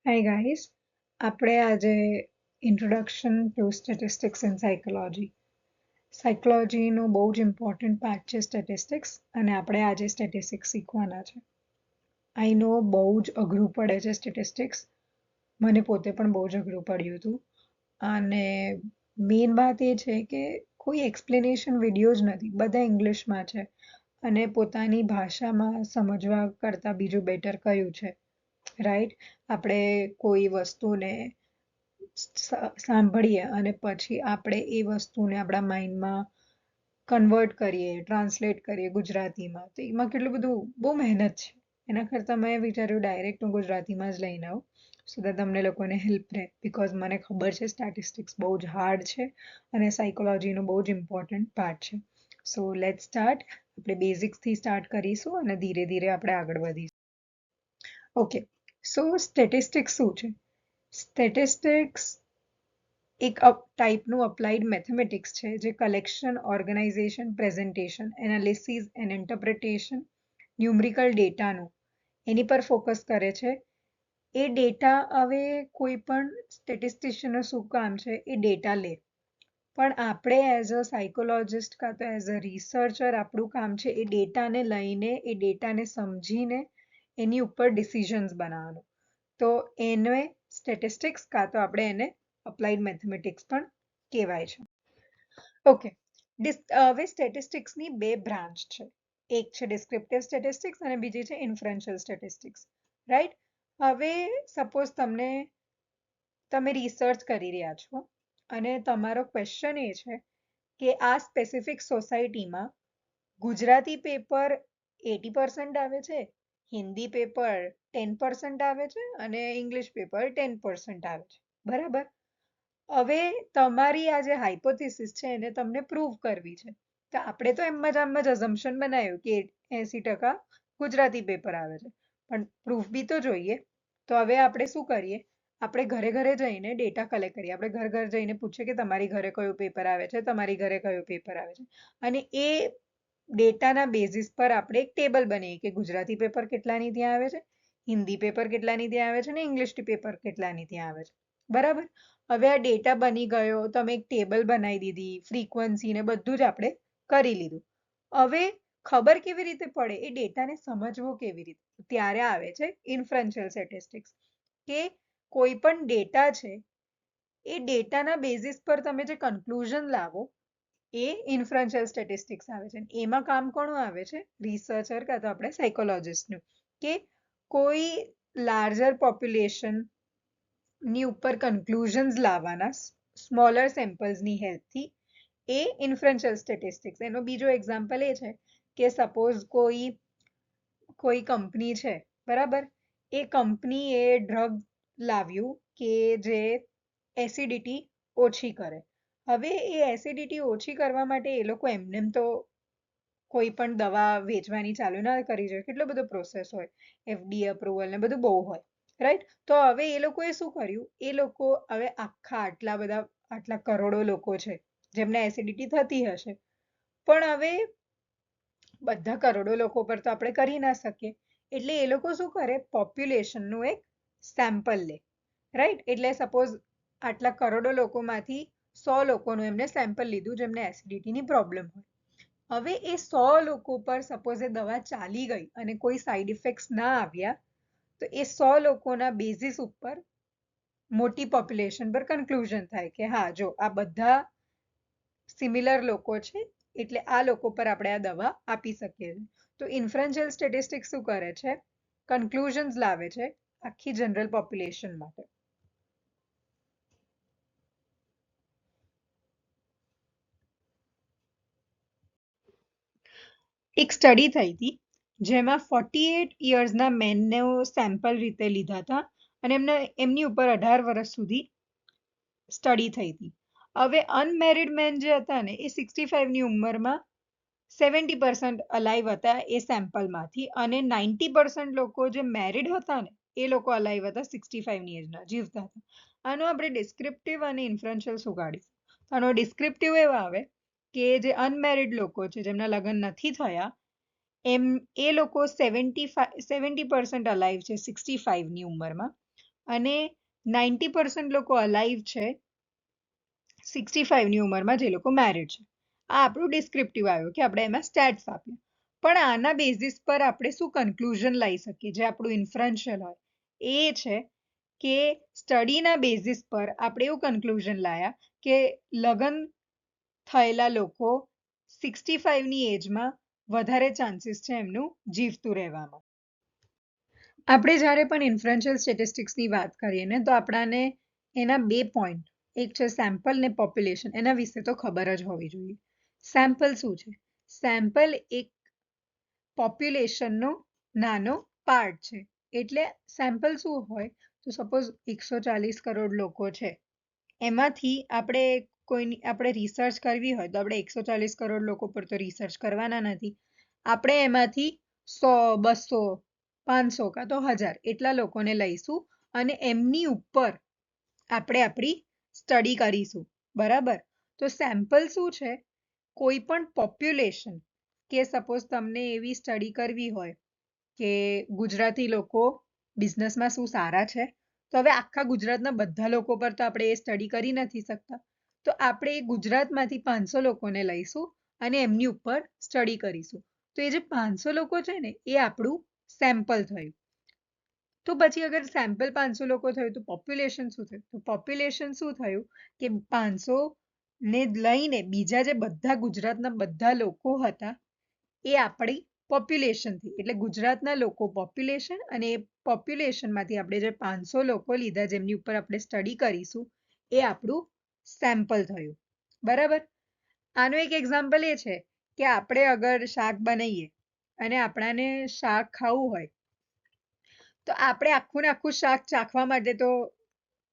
Hi guys, આપણે આજે introduction to statistics and સાયકોલોજીનો બહુ જ ઇમ્પોર્ટન્ટ પાર્ટ છે સ્ટેટિસ્ટિક્સ અને આપણે આજે સ્ટેટિસ્ટિક્સ શીખવાના છે. આઈ નો બહુ જ અઘરું પડે છે સ્ટેટિસ્ટિક્સ. મને પોતે પણ બહુ જ અઘરું પડ્યું હતું અને મેઇન વાત એ છે કે કોઈ એક્સપ્લેનેશન વિડીયો જ નથી, બધા ઇંગ્લિશમાં છે અને પોતાની ભાષામાં સમજવા કરતાં બીજું બેટર કયું છે, રાઈટ? આપણે કોઈ વસ્તુને સાંભળીએ અને પછી આપણે એ વસ્તુને આપણા માઇન્ડમાં કન્વર્ટ કરીએ, ટ્રાન્સલેટ કરીએ ગુજરાતીમાં, તો એમાં કેટલું બધું બહુ મહેનત છે. એના કરતાં મેં વિચાર્યું ડાયરેક્ટ હું ગુજરાતીમાં જ લઈને આવું સો દેટ તમને લોકોને હેલ્પ રહે, બિકોઝ મને ખબર છે સ્ટેટિસ્ટિક્સ બહુ જ હાર્ડ છે અને સાયકોલોજીનો બહુ જ ઇમ્પોર્ટન્ટ પાર્ટ છે. So let's start. આપણે બેઝિક્સથી સ્ટાર્ટ કરીશું અને ધીરે ધીરે આપણે આગળ વધીશું. ઓકે, સો સ્ટેટિસ્ટિક્સ શું છે? સ્ટેટિસ્ટિક્સ એક ટાઈપનું અપ્લાઇડ મેથેમેટિક્સ છે જે collection, organisation, presentation, analysis and interpretation numerical ડેટાનું એની પર ફોકસ કરે છે. એ ડેટા હવે કોઈ પણ સ્ટેટિસ્ટિશિયનનું શું કામ છે? એ ડેટા લે. પણ આપણે એઝ અ સાયકોલોજિસ્ટ કાં તો એઝ અ રિસર્ચર આપણું કામ છે એ ડેટાને લઈને, એ ડેટાને સમજીને એની ઉપર ડિસિઝન્સ બનાવવાનું. તો એને સ્ટેટિસ્ટિક્સ કાં તો આપણે એને અપ્લાઇડ મેથેમેટિક્સ પણ કહેવાય છે. ઓકે, હવે સ્ટેટિસ્ટિક્સની બે બ્રાન્ચ છે. એક છે ડિસ્ક્રિપ્ટિવ સ્ટેટિસ્ટિક્સ અને બીજી છે ઇન્ફરન્શિયલ સ્ટેટિસ્ટિક્સ, રાઈટ? હવે સપોઝ તમે રિસર્ચ કરી રહ્યા છો અને તમારો ક્વેશ્ચન એ છે કે આ સ્પેસિફિક સોસાયટીમાં ગુજરાતી પેપર 80% આવે છે, હિન્દી પેપર 10% આવે છે અને ઇંગ્લિશ પેપર 10% આવે છે, બરાબર? હવે તમારી આ જે હાઇપોથિસિસ છે એને તમને પ્રૂવ કરવી છે. તો આપણે તો એમ જ અઝમ્પશન બનાવ્યું કે 80% ગુજરાતી પેપર આવે છે, પણ પ્રૂફ બી તો જોઈએ. તો હવે આપણે શું કરીએ? આપણે ઘરે ઘરે જઈને ડેટા કલેક્ટ કરીએ. આપણે ઘર ઘર જઈને પૂછીએ કે તમારી ઘરે કયું પેપર આવે છે, તમારી ઘરે કયું પેપર આવે છે, અને એ ડેટાના બેઝિસ પર આપણે એક ટેબલ બનાવીએ કે ગુજરાતી પેપર કેટલાની ત્યાં આવે છે, હિન્દી પેપર કેટલાની ત્યાં આવે છે અને ઇંગ્લિશ પેપર કેટલાની ત્યાં આવે છે, બરાબર? હવે આ ડેટા બની ગયો, તમે એક ટેબલ બનાવી દીધી, ફ્રીક્વન્સી ને બધું જ આપણે કરી લીધું. હવે ખબર કેવી રીતે પડે? એ ડેટાને સમજવો કેવી રીતે? ત્યારે આવે છે ઇન્ફરન્શિયલ સ્ટેટિસ્ટિક્સ, કે કોઈ પણ ડેટા છે એ ડેટાના બેઝિસ પર તમે જે કન્ક્લુઝન લાવો એ ઇન્ફરન્શિયલ સ્ટેટિસ્ટિક્સ આવે છે. એમાં કામ કોનું આવે છે? રિસર્ચર કાં તો આપણે સાયકોલોજિસ્ટનું, કે કોઈ લાર્જર પોપ્યુલેશન ની ઉપર કન્ક્લુઝન્સ લાવવાના સ્મોલર સેમ્પલ્સની હેલ્પથી, એ ઇન્ફરન્શિયલ સ્ટેટિસ્ટિક્સ. એનો બીજો એક્ઝામ્પલ એ છે કે સપોઝ કોઈ કંપની છે, બરાબર? એ કંપનીએ ડ્રગ લાવ્યું કે જે એસિડિટી ઓછી કરે. હવે એ એસિડિટી ઓછી કરવા માટે એ લોકો એમનેમ તો કોઈ પણ દવા વેચવાની ચાલુ ના કરી જોઈએ, કેટલો બધો પ્રોસેસ હોય, FDA અપ્રુવલ ને બધું બહુ હોય, રાઈટ? તો હવે એ લોકોએ શું કર્યું? એ લોકો હવે આટલા કરોડો લોકો છે જેમને એસિડિટી થતી હશે, પણ હવે બધા કરોડો લોકો પર તો આપણે કરી ના શકીએ, એટલે એ લોકો શું કરે? પોપ્યુલેશનનું એક સેમ્પલ લે, રાઈટ? એટલે સપોઝ આટલા કરોડો લોકોમાંથી 100 લોકોનું એમને સેમ્પલ લીધું જેમને એસિડિટીની પ્રોબ્લેમ હોય. હવે એ 100 લોકો પર સપોઝ એ દવા ચાલી ગઈ અને કોઈ સાઈડ ઇફેક્ટ્સ ના આવ્યા, તો એ 100 લોકોના બેઝિસ ઉપર મોટી પોપ્યુલેશન પર કન્ક્લુઝન થાય કે હા, જો આ બધા સિમિલર લોકો છે એટલે આ લોકો પર આપણે આ દવા આપી શકીએ છીએ. તો ઇન્ફરન્શિયલ સ્ટેટિસ્ટિક્સ શું કરે છે? કન્ક્લુઝન્સ લાવે છે આખી જનરલ પોપ્યુલેશન માટે. એક સ્ટડી થઈ હતી જેમાં 48 યર્સના મેનને સેમ્પલ રીતે લીધા હતા અને એમની ઉપર 18 વર્ષ સુધી સ્ટડી થઈ હતી. હવે અનમેરિડ મેન જે હતા ને, એ 65ની ઉંમરમાં 70% અલાઇવ હતા એ સેમ્પલમાંથી, અને 90% લોકો જે મેરિડ હતા ને એ લોકો અલાઇવ હતા, 65ની એજના જીવતા હતા. આનો આપણે ડિસ્ક્રિપ્ટિવ અને ઇન્ફરન્શિયલ શું કાઢીશું? આનો ડિસ્ક્રિપ્ટિવ એવા આવે કે જે અનમેરિડ લોકો છે, જેમના લગ્ન નથી થયા, એ લોકો 70% અલાઇવ છે 65ની ઉંમરમાં, અને 90% લોકો અલાઇવ છે 65 ની ઉંમરમાં, જે લોકો મેરિડ છે. આ આપણું ડિસ્ક્રિપ્ટિવ આવ્યું કે આપણે એમાં સ્ટેટ્સ આપ્યું. પણ આના બેઝિસ પર આપણે શું કન્ક્લુઝન લઈ શકીએ, જે આપણું ઇન્ફરન્શિયલ હોય એ છે કે સ્ટડીના બેઝિસ પર આપણે એવું કન્ક્લુઝન લાયા કે લગ્ન થયેલા લોકો 65 ની એજમાં વધારે ચાન્સીસ છે એમનું જીવતું રહેવામાં. આપણે જ્યારે પણ ઇન્ફરન્શિયલ સ્ટેટિસ્ટિક્સની વાત કરીએ ને, તો આપણાને એના બે પોઈન્ટ, એક છે સેમ્પલ ને પોપ્યુલેશન, એના વિશે તો ખબર જ હોવી જોઈએ. સેમ્પલ શું છે? સેમ્પલ એક પોપ્યુલેશનનો નાનો પાર્ટ છે. એટલે સેમ્પલ શું હોય, તો સપોઝ 140 કરોડ લોકો છે, એમાંથી આપણે રિસર્ચ કરવી હોય તો આપણે 140 કરોડ લોકો પર તો રિસર્ચ કરવાના નથી. આપણે એમાંથી 100, 200, 500 કાં તો 1000 એટલા લોકોને લઈશું અને એમની ઉપર આપણે આપણી સ્ટડી કરીશું. બરાબર? તો સેમ્પલ શું છે? કોઈ પણ પોપ્યુલેશન, કે સપોઝ તમને એવી સ્ટડી કરવી હોય કે ગુજરાતી લોકો બિઝનેસમાં શું સારા છે, તો હવે આખા ગુજરાતના બધા લોકો પર તો આપણે એ સ્ટડી કરી નથી શકતા. તો આપણે એ ગુજરાતમાંથી 500 લોકોને લઈશું અને એમની ઉપર સ્ટડી કરીશું. તો એ જે 500 લોકો છે ને, એ આપણું સેમ્પલ થયું. તો પછી અગર સેમ્પલ 500 લોકો થયું તો પોપ્યુલેશન શું થયું? તો પોપ્યુલેશન શું થયું કે 500 ને લઈને બીજા જે બધા ગુજરાતના બધા લોકો હતા એ આપણી પોપ્યુલેશન થઈ. એટલે ગુજરાતના લોકો પોપ્યુલેશન, અને એ પોપ્યુલેશનમાંથી આપણે જે 500 લોકો લીધા જેમની ઉપર આપણે સ્ટડી કરીશું એ આપણું સેમ્પલ થયું. બરાબર? આનો એક એક્ઝામ્પલ એ છે કે આપણે અગર શાક બનાવીએ અને આપણાને શાક ખાવું હોય તો આપણે આખું ને આખું શાક ચાખવા માટે તો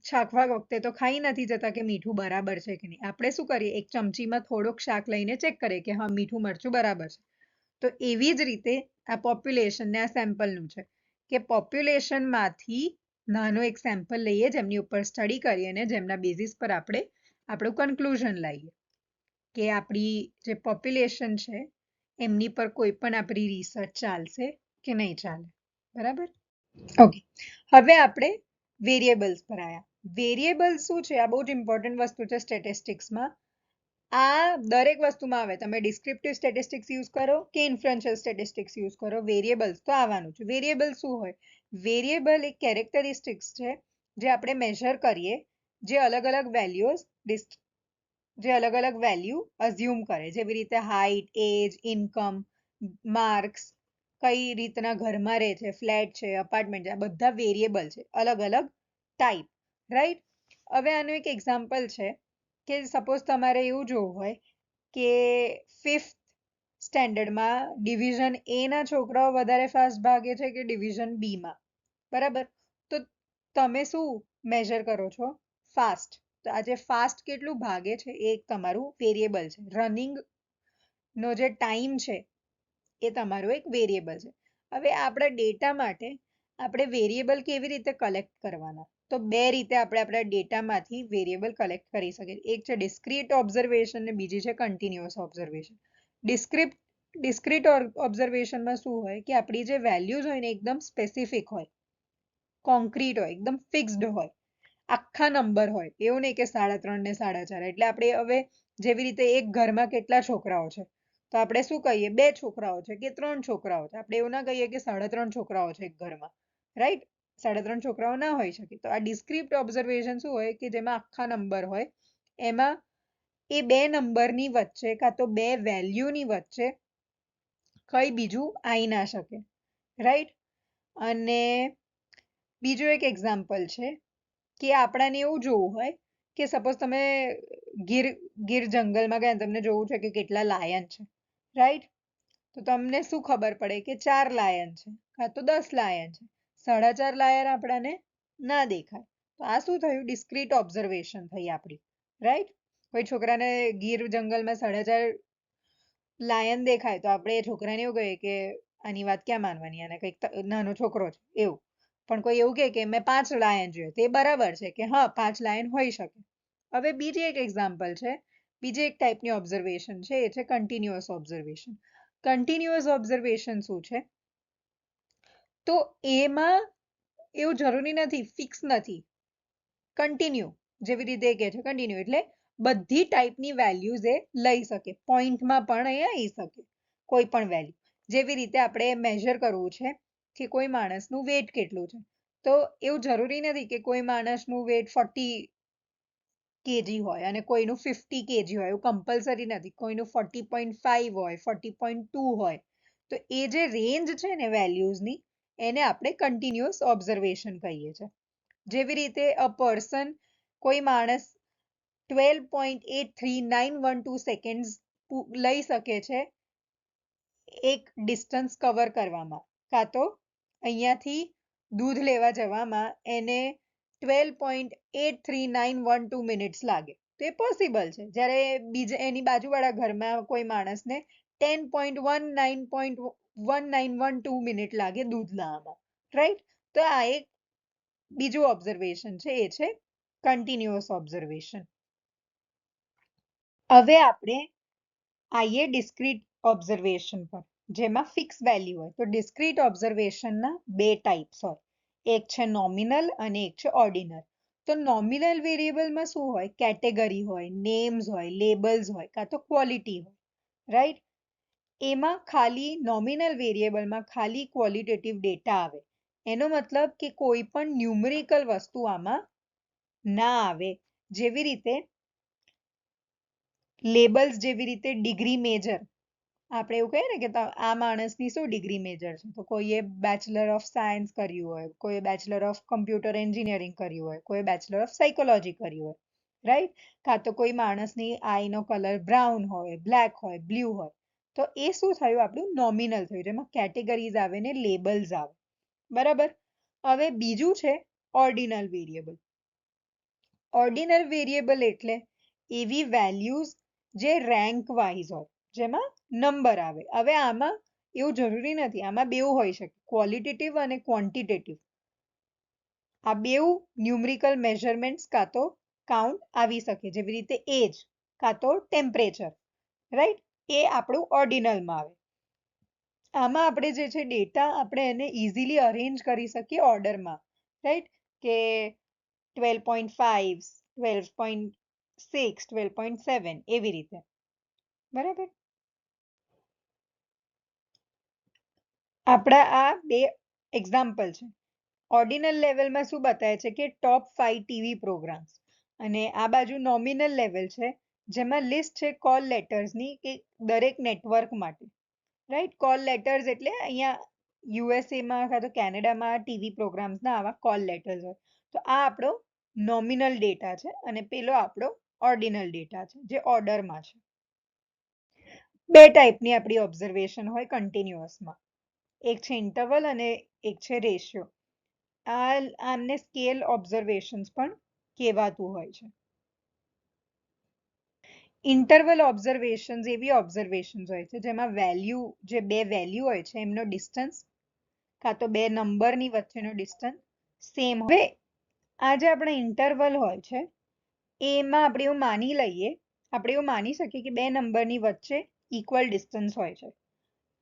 ચાખવા વખતે તો ખાઈ નથી જતા કે મીઠું બરાબર છે કે નહીં. આપણે શું કરીએ, એક ચમચીમાં થોડુંક શાક લઈને ચેક કરીએ કે હા મીઠું મરચું બરાબર છે. તો એવી જ રીતે આ પોપ્યુલેશન ને આ સેમ્પલનું છે કે પોપ્યુલેશનમાંથી નાનો એક સેમ્પલ લઈએ જેમની ઉપર સ્ટડી કરીએ અને જેમના બેઝિસ પર આપણે આપણું કન્ક્લુઝન લાવીએ કે આપણી જે પોપ્યુલેશન છે એમની પર કોઈ પણ આપણી રિસર્ચ ચાલશે કે નહીં ચાલે. બરાબર? ઓકે, હવે આપણે વેરિયેબલ્સ પર આવ્યા. વેરિયેબલ્સ શું છે? આ બહુ જ ઇમ્પોર્ટન્ટ વસ્તુ છે સ્ટેટિસ્ટિક્સમાં. આ દરેક વસ્તુમાં આવે, તમે ડિસ્ક્રિપ્ટિવ સ્ટેટિસ્ટિક્સ યુઝ કરો કે ઇન્ફરન્શિયલ સ્ટેટિસ્ટિક્સ યુઝ કરો, વેરિયેબલ્સ તો આવવાનું છે. વેરિયેબલ શું હોય? વેરિયેબલ એક કેરેક્ટરિસ્ટિક્સ છે જે આપણે મેઝર કરીએ, જે અલગ અલગ વેલ્યુ અઝ્યુમ કરે, જેવી રીતે હાઇટ, એજ, ઇન્કમ, માર્ક્સ, કઈ રીતના ઘરમાં રહે છે, ફ્લેટ છે, અપાર્ટમેન્ટ છે, આ બધા વેરિયેબલ છે, અલગ અલગ ટાઈપ. રાઈટ? હવે આનું એક એક્ઝામ્પલ છે કે સપોઝ તમારે એવું જોવું હોય કે 5th સ્ટેન્ડર્ડમાં ડિવિઝન એ ના છોકરાઓ વધારે ફાસ્ટ ભાગે છે કે ડિવિઝન બી માં. બરાબર? તો તમે શું મેઝર કરો છો? ફાસ્ટ. તો આ જે ફાસ્ટ કેટલું ભાગે છે એ એક તમારું વેરિયેબલ છે. રનિંગ નો જે ટાઈમ છે એ તમારું એક વેરિયેબલ છે. હવે આપણા ડેટા માટે આપણે વેરિયેબલ કેવી રીતે કલેક્ટ કરવાના? તો બે રીતે આપણે આપણા ડેટામાંથી વેરિયેબલ કલેક્ટ કરી શકીએ. એક છે ડિસ્ક્રીટ ઓબ્ઝર્વેશન ને બીજી છે કન્ટિન્યુઅસ ઓબ્ઝર્વેશન. ડિસ્ક્રીટ ઓબ્ઝર્વેશનમાં શું હોય કે આપણી જે વેલ્યુઝ હોય ને એકદમ સ્પેસિફિક હોય, કોન્ક્રીટ હોય, એકદમ ફિક્સ્ડ હોય, આખા નંબર હોય. એવું નહીં કે 3.5 ને 4.5. એટલે આપણે હવે જેવી રીતે એક ઘરમાં કેટલા છોકરાઓ છે, તો આપણે શું કહીએ, 2 છોકરાઓ છે કે 3 છોકરાઓ છે. આપણે એવું ના કહીએ કે 3.5 છોકરાઓ છે એક ઘરમાં. રાઈટ? 3.5 છોકરાઓ ના હોઈ શકે. તો આ ડિસ્ક્રિપ્ટ ઓબ્ઝર્વેશન શું હોય કે જેમાં આખા નંબર હોય, એમાં એ બે નંબરની વચ્ચે કાં તો બે વેલ્યુની વચ્ચે કઈ બીજું આવી ના શકે. રાઈટ? અને બીજું એક એક્ઝામ્પલ છે કે આપણાને એવું જોવું હોય કે સપોઝ તમે ગીર જંગલમાં ગયા, તમને જોવું છે કે કેટલા લાયન છે. રાઈટ? તો તમને શું ખબર પડે કે 4 લાયન છે કાં તો 10 લાયન છે. 4.5 લાયન આપણાને ના દેખાય. તો આ શું થયું? ડિસ્ક્રીટ ઓબ્ઝર્વેશન થઈ આપણી. રાઈટ? કોઈ છોકરાને ગીર જંગલમાં 4.5 લાયન દેખાય તો આપણે એ છોકરાને એવું કહીએ કે આની વાત ક્યાં માનવાની, આને કંઈક નાનો છોકરો છે એવું. પણ કોઈ એવું કહે કે મેં 5 લાયન જોયો, તે બરાબર છે કે હા 5 લાયન હોઈ શકે. હવે બીજી એક એક્ઝામ્પલ છે, બીજી એક ટાઈપની ઓબ્ઝર્વેશન છે, એ છે કન્ટિન્યુઅસ ઓબ્ઝર્વેશન. કન્ટિન્યુઅસ ઓબ્ઝર્વેશન શું છે? તો એમાં એવું જરૂરી નથી, ફિક્સ નથી. કન્ટિન્યુ, જેવી રીતે કહે છે કન્ટિન્યુ એટલે બધી ટાઈપની વેલ્યુઝ એ લઈ શકે, પોઈન્ટમાં પણ એ આવી શકે, કોઈ પણ વેલ્યુ. જેવી રીતે આપણે મેઝર કરવું છે કે કોઈ માણસનું વેટ કેટલું છે, તો એવું જરૂરી નથી કે કોઈ માણસનું વેટ 40 કેજી હોય અને કોઈનું 50 કેજી હોય, એવું કમ્પલસરી નથી. કોઈનું 40.5 હોય, 40.2 હોય. તો એ જે રેન્જ છે ને વેલ્યુઝની, એને આપણે કન્ટિન્યુઅસ ઓબ્ઝર્વેશન કહીએ છીએ. જેવી રીતે અ પર્સન, કોઈ માણસ 12.83912 સેકન્ડ્સ લઈ શકે છે એક ડિસ્ટન્સ કવર કરવામાં, કાં તો અહીંયાથી દૂધ લેવા જવામાં એને 12.83912 મિનિટ્સ લાગે. તો એ પોસિબલ છે. જ્યારે એની બાજુવાળા ઘરમાં કોઈ માણસને 10.19.1912 મિનિટ લાગે દૂધ લાવવામાં, રાઈટ? તો આ એક બીજું ઓબ્ઝર્વેશન છે, એ છે કન્ટિન્યુઅસ ઓબ્ઝર્વેશન. હવે આપણે આઈએ ડિસ્ક્રીટ ઓબ્ઝર્વેશન પર, જેમાં ફિક્સ વેલ્યુ હોય. તો ડિસ્ક્રીટ ઓબ્ઝર્વેશનના બે ટાઈપ્સ હોય, એક છે નોમિનલ અને એક છે ઓર્ડિનલ. તો નોમિનલ વેરિયેબલમાં શું હોય? કેટેગરી હોય, નેમ્સ હોય, લેબલ્સ હોય, કાં તો ક્વોલિટી હોય, રાઈટ? એમાં ખાલી નોમિનલ વેરિયેબલમાં ખાલી ક્વોલિટેટિવ ડેટા આવે. એનો મતલબ કે કોઈ પણ ન્યુમેરિકલ વસ્તુ આમાં ના આવે. જેવી રીતે લેબલ્સ, જેવી રીતે ડિગ્રી મેજર. આપણે એવું કહીએ ને કે આ માણસની શું ડિગ્રી મેજર છે, તો કોઈએ બેચલર ઓફ સાયન્સ કર્યું હોય, કોઈ બેચલર ઓફ કમ્પ્યુટર એન્જિનિયરિંગ કર્યું હોય, કોઈ બેચલર ઓફ સાયકોલોજી કર્યું હોય, રાઈટ? કાં તો કોઈ માણસની આઈનો કલર બ્રાઉન હોય, બ્લેક હોય, બ્લુ હોય. તો એ શું થયું? આપણું નોમિનલ થયું, જેમાં કેટેગરીઝ આવે ને લેબલ્સ આવે, બરાબર? હવે બીજું છે ઓર્ડિનલ વેરિયેબલ. ઓર્ડિનલ વેરિયેબલ એટલે એવી વેલ્યુઝ જે રેન્ક વાઇઝ હોય, જેમાં નંબર આવે. હવે આમાં એવું જરૂરી નથી, આમાં બેઉ હોઈ શકે, ક્વોલિટેટિવ અને ક્વોન્ટિટેટિવ. આ બેઉ ન્યુમેરિકલ મેઝરમેન્ટ્સ કાં તો કાઉન્ટ આવી શકે, જેવી રીતે એજ કાં તો ટેમ્પરેચર, રાઈટ? એ આપણું ઓર્ડિનલમાં આવે. આમાં આપણે જે છે ડેટા, આપણે એને ઇઝીલી અરેન્જ કરી શકીએ ઓર્ડરમાં, રાઈટ? કે 12.5, 12.6, 12.7 એવી રીતે, બરાબર? આપણા આ બે એક્ઝામ્પલ છે. ઓર્ડિનલ લેવલમાં શું બતાવે છે કે ટોપ 5 ટીવી પ્રોગ્રામ્સ, અને આ બાજુ નોમિનલ લેવલ છે, જેમાં લિસ્ટ છે કોલ લેટર્સની કે દરેક નેટવર્ક માટે, રાઈટ? કોલ લેટર્સ એટલે અહીંયા યુએસએમાં કાં તો કેનેડામાં ટીવી પ્રોગ્રામ્સના આવા કોલ લેટર્સ હોય. તો આ આપણો નોમિનલ ડેટા છે અને પેલો આપણો ઓર્ડિનલ ડેટા છે, જે ઓર્ડરમાં છે. બે ટાઈપની આપણી ઓબ્ઝર્વેશન હોય કન્ટિન્યુઅસમાં, એક છે ઇન્ટરવલ અને એક છે રેશિયો. આમને સ્કેલ ઓબ્ઝર્વેશન્સ પણ કહેવાતું હોય છે. ઇન્ટરવલ ઓબ્ઝર્વેશન્સ એવી ઓબ્ઝર્વેશન્સ હોય છે જેમાં વેલ્યુ, જે બે વેલ્યુ હોય છે એમનો ડિસ્ટન્સ કાં તો બે નંબરની વચ્ચેનો ડિસ્ટન્સ સેમ હોય. હવે આ જે આપણે ઇન્ટરવલ હોય છે, એમાં આપણે એવું માની લઈએ, આપણે એવું માની શકીએ કે બે નંબરની વચ્ચે ઇક્વલ ડિસ્ટન્સ હોય છે,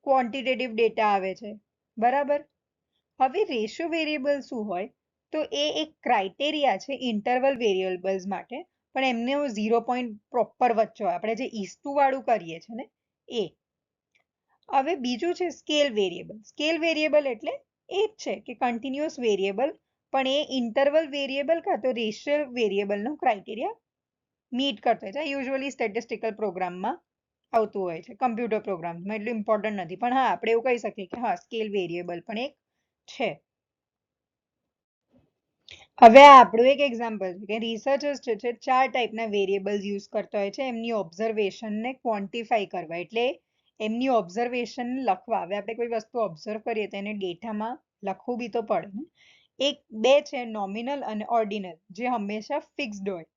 ક્વોન્ટિટેટિવ ડેટા આવે છે, બરાબર? હવે રેશિયો વેરિયેબલ શું હોય? તો એ એક ક્રાઇટેરિયા છે ઇન્ટરવલ વેરિયેબલ્સ માટે, પણ એમને 0 પોઈન્ટ પ્રોપર વચ્ચે હોય, આપણે જે ઈસ્ટુ વાળું કરીએ છીએ ને એ. હવે બીજું છે સ્કેલ વેરિયેબલ. સ્કેલ વેરિયેબલ એટલે એ જ છે કે કન્ટિન્યુઅસ વેરિયેબલ, પણ એ ઇન્ટરવલ વેરિયેબલ કાં તો રેશિયો વેરિયેબલનો ક્રાઇટેરિયા મીટ કરતો હોય છે. યુઝ્યુઅલી સ્ટેટિસ્ટિકલ પ્રોગ્રામમાં આવતું હોય છે, કમ્પ્યુટર પ્રોગ્રામ્સમાં એટલું ઇમ્પોર્ટન્ટ નથી, પણ હા, આપણે એવું કહી શકીએ કે હા, સ્કેલ વેરિયેબલ પણ એક છે. હવે આ આપણું એક એક્ઝામ્પલ છે કે રિસર્ચર્સ જે છે 4 ટાઈપના વેરિયેબલ્સ યુઝ કરતા હોય છે એમની ઓબ્ઝર્વેશનને ક્વોન્ટિફાઈ કરવા, એટલે એમની ઓબ્ઝર્વેશન લખવા. હવે આપણે કોઈ વસ્તુ ઓબ્ઝર્વ કરીએ તો એને ડેટામાં લખવું બી તો પડે ને. બે છે નોમિનલ અને ઓર્ડિનલ, જે હંમેશા ફિક્સ્ડ હોય,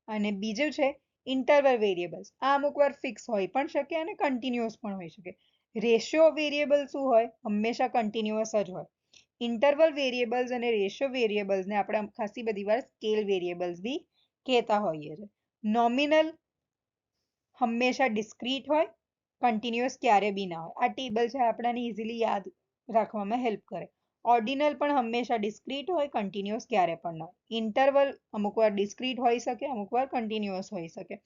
અને બીજું છે ઇન્ટરવલ વેરિયેબલ્સ. આ અમુક વાર ફિક્સ હોઈ પણ શકે અને કન્ટિન્યુઅસ પણ હોઈ શકે. રેશિયો વેરિયેબલ શું હોય? હંમેશા કન્ટિન્યુઅસ જ હોય. ઇન્ટરવલ વેરિયેબલ્સ અને રેશિયો વેરિયેબલ્સને આપણે ખાસી બધી વાર સ્કેલ વેરિયેબલ્સ બી કહેતા હોઈએ છીએ. નોમિનલ હંમેશા ડિસ્ક્રીટ હોય, કન્ટિન્યુઅસ ક્યારે બી ના હોય. આ ટેબલ છે, આપણને ઇઝીલી યાદ રાખવામાં હેલ્પ કરે. ઓર્ડિનલ પણ હંમેશા ડિસ્ક્રીટ હોય, કન્ટિન્યુઅસ ક્યારે પણ ન હોય. ઇન્ટરવલ અમુક વાર ડિસ્ક્રીટ હોઈ શકે, અમુક વાર કન્ટિન્યુઅસ હોઈ શકે.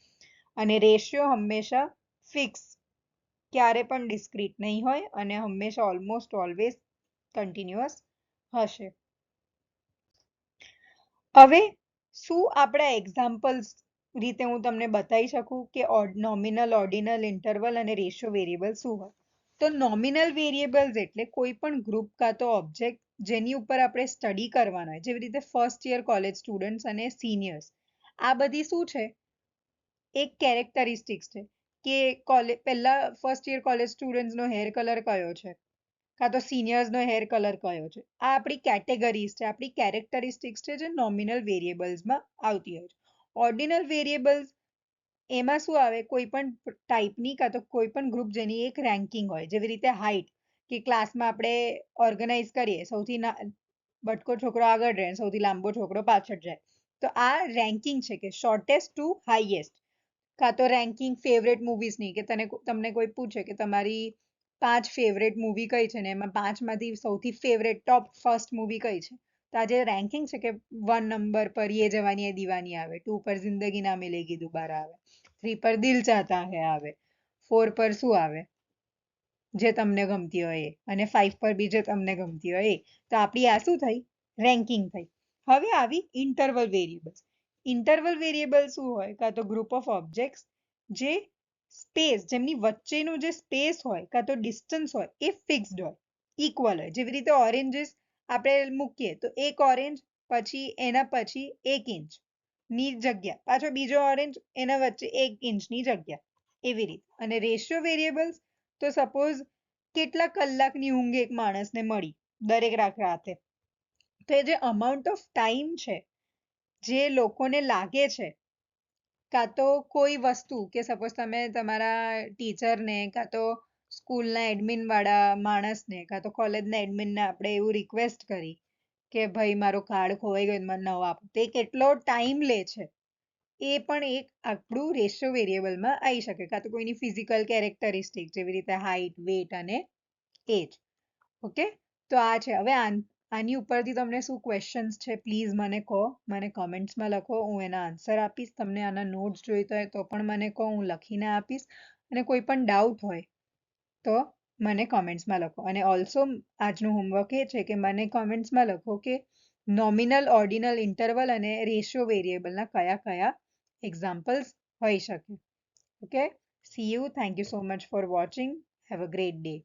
અને રેશિયો હંમેશા ફિક્સ, ક્યારે પણ ડિસ્ક્રીટ નહીં હોય અને હંમેશા ઓલમોસ્ટ ઓલવેઝ કન્ટિન્યુઅસ હશે. હવે શું આપણા એક્ઝામ્પલ્સ રીતે હું તમને બતાવી શકું કે નોમિનલ, ઓર્ડિનલ, ઇન્ટરવલ અને રેશિયો વેરિયેબલ શું હોય? તો નોમિનલ વેરિયેબલ્સ એટલે કોઈ પણ ગ્રુપ કાં તો ઓબ્જેક્ટ જેની ઉપર આપણે સ્ટડી કરવાનો હોય, જેવી રીતે ફર્સ્ટ યર કોલેજ સ્ટુડન્ટ્સ અને સિનિયર્સ. આ બધી શું છે? એક કેરેક્ટરિસ્ટિક્સ છે કે પહેલા ફર્સ્ટ યર કોલેજ સ્ટુડન્ટ્સનો હેર કલર કયો છે, કાં તો સિનિયર્સનો હેર કલર કયો છે. આ આપણી કેટેગરીઝ છે, આપણી કેરેક્ટરિસ્ટિક્સ છે, જે નોમિનલ વેરિયેબલ્સમાં આવતી હોય છે. ઓર્ડિનલ વેરિયેબલ્સ એમાં શું આવે? કોઈ પણ ટાઈપની કાં તો કોઈ પણ ગ્રુપ જેની એક રેન્કિંગ હોય, જેવી રીતે હાઈટ, કે ક્લાસમાં આપણે ઓર્ગેનાઇઝ કરીએ, સૌથી બટકો છોકરો આગળ રહે, સૌથી લાંબો છોકરો પાછળ જાય. તો આ રેન્કિંગ છે કે શોર્ટેસ્ટ ટુ હાઈએસ્ટ. કાં તો રેન્કિંગ ફેવરેટ મૂવીઝની, કે તમને કોઈ પૂછે કે તમારી 5 ફેવરેટ મૂવી કઈ છે ને એમાં 5માંથી સૌથી ફેવરેટ ટોપ ફર્સ્ટ મૂવી કઈ છે. તો આ જે રેન્કિંગ છે કે 1 નંબર પર યે જવાની હે દીવાની આવે, 2 પર જિંદગી ના મિલેગી દોબારા આવે, 3 પર દિલ ચાહતા હે આવે, 4 પર શું આવે? જે તમને ગમતી હોય એ, અને 5 પર બી જે તમને ગમતી હોય એ. તો આપણી આ શું થઈ? રેન્કિંગ થઈ. હવે આવી ઇન્ટરવલ વેરિયેબલ્સ. ઇન્ટરવલ વેરિયેબલ શું હોય? કાં તો ગ્રુપ ઓફ ઓબ્જેક્ટ્સ જે સ્પેસ, જેમની વચ્ચેનું જે સ્પેસ હોય કાં તો ડિસ્ટન્સ હોય એ ફિક્સ્ડ હોય, ઇક્વલ હોય. જેવી રીતે ઓરેન્જીસ આપણે મૂકીએ તો એક ઓરેન્જ પછી એના પછી 1 ઇંચ ની જગ્યા, પાછો બીજો ઓરેન્જ એના વચ્ચે 1 ઇંચની જગ્યા, એવી રીતે. અને રેશિયો વેરિયેબલ્સ તો સપોઝ કેટલા કલાકની ઊંઘ એક માણસને મળી દરેક રાતે. તો એ જે અમાઉન્ટ ઓફ ટાઈમ છે જે લોકોને લાગે છે, કાં તો કોઈ વસ્તુ, કે સપોઝ તમે તમારા ટીચરને કાં તો સ્કૂલના એડમિન વાળા માણસને કાં તો કોલેજના એડમિનને આપણે એવું રિક્વેસ્ટ કરી કે ભાઈ મારો કાર્ડ ખોવાઈ ગયો, મને નવો આપો. તે કેટલો ટાઈમ લે છે એ પણ એક આપણું રેશિયો વેરિયેબલમાં આવી શકે. કાં તો કોઈની ફિઝિકલ કેરેક્ટરિસ્ટિક, જેવી રીતે હાઈટ, વેટ અને એજ. ઓકે, તો આ છે. હવે આની ઉપરથી તમને શું ક્વેશ્ચન્સ છે પ્લીઝ મને કહો, મને કમેન્ટ્સમાં લખો, હું એના આન્સર આપીશ. તમને આના નોટ્સ જોઈતા હોય તો પણ મને કહો, હું લખીને આપીશ. અને કોઈ પણ ડાઉટ હોય તો મને કમેન્ટ્સમાં લખો. અને ઓલ્સો આજનું હોમવર્ક એ છે કે મને કમેન્ટ્સમાં લખો કે નોમિનલ, ઓર્ડિનલ, ઇન્ટરવલ અને રેશિયો વેરિયેબલના કયા કયા એક્ઝામ્પલ્સ હોઈ શકે. Okay, C you. Thank you so much for watching. Have a great day.